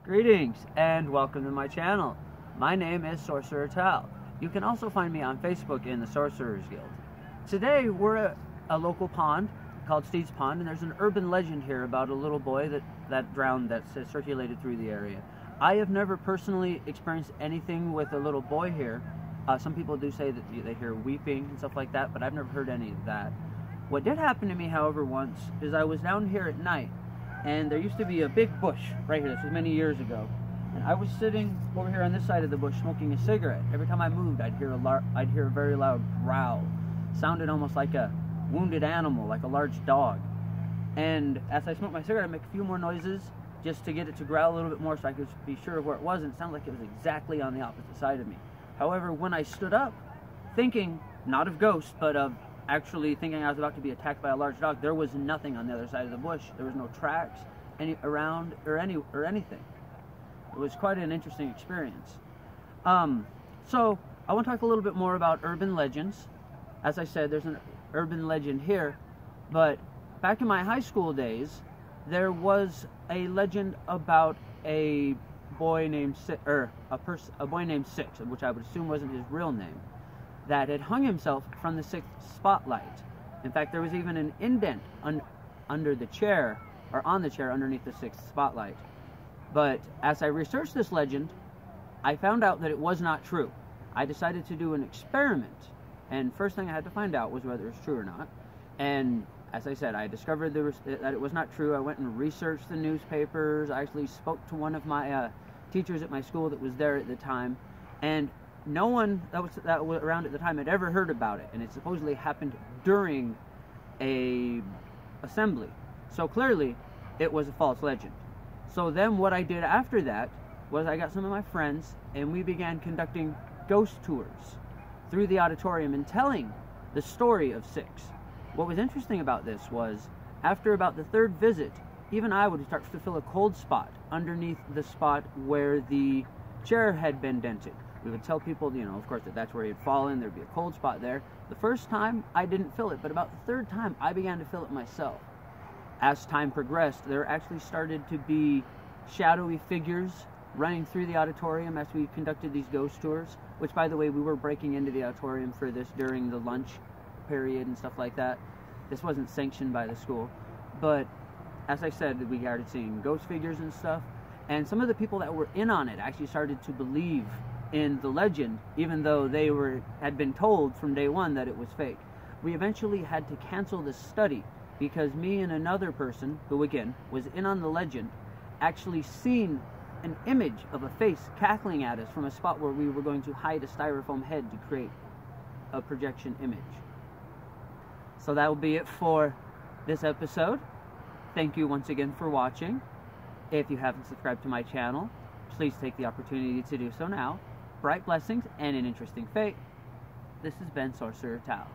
Greetings and welcome to my channel. My name is Sorcerer Tal. You can also find me on Facebook in the Sorcerers Guild. Today we're at a local pond called Steed's Pond, and there's an urban legend here about a little boy that drowned that's circulated through the area. I have never personally experienced anything with a little boy here. Some people do say that they hear weeping and stuff like that, but I've never heard any of that. What did happen to me, however, once is I was down here at night, and there used to be a big bush right here. This was many years ago, and I was sitting over here on this side of the bush smoking a cigarette. Every time I moved, I'd hear a very loud growl. Sounded almost like a wounded animal, like a large dog. And as I smoked my cigarette, I'd make a few more noises just to get it to growl a little bit more so I could be sure of where it was, and it sounded like it was exactly on the opposite side of me. However, when I stood up, thinking not of ghosts, but of actually thinking I was about to be attacked by a large dog, there was nothing on the other side of the bush. There was no tracks around or anything. It was quite an interesting experience. So I want to talk a little bit more about urban legends. As I said, there's an urban legend here, but back in my high school days, there was a legend about a boy named a boy named Six, which I would assume wasn't his real name, that had hung himself from the sixth spotlight. In fact, there was even an indent under the chair, or on the chair underneath the sixth spotlight. But as I researched this legend, I found out that it was not true. I decided to do an experiment, and first thing I had to find out was whether it's true or not. And as I said, I discovered that it was not true. I went and researched the newspapers. I actually spoke to one of my teachers at my school that was there at the time, and no one that was around at the time had ever heard about it, and it supposedly happened during a assembly. So clearly, it was a false legend. So then what I did after that was I got some of my friends, and we began conducting ghost tours through the auditorium and telling the story of Six. What was interesting about this was, after about the third visit, even I would start to feel a cold spot underneath the spot where the chair had been dented. We would tell people, of course, that's where he had fallen. There'd be a cold spot there. The first time, I didn't feel it, but about the third time, I began to feel it myself. As time progressed, there actually started to be shadowy figures running through the auditorium as we conducted these ghost tours, which, by the way, we were breaking into the auditorium for this during the lunch period and stuff like that. This wasn't sanctioned by the school. But as I said, we started seeing ghost figures and stuff, and some of the people that were in on it actually started to believe in the legend, even though they had been told from day one that it was fake. We eventually had to cancel the study because me and another person, who again was in on the legend, actually seen an image of a face cackling at us from a spot where we were going to hide a styrofoam head to create a projection image. So that will be it for this episode. Thank you once again for watching. If you haven't subscribed to my channel, please take the opportunity to do so now. Bright blessings and an interesting fate. This has been Sorcerer Tal.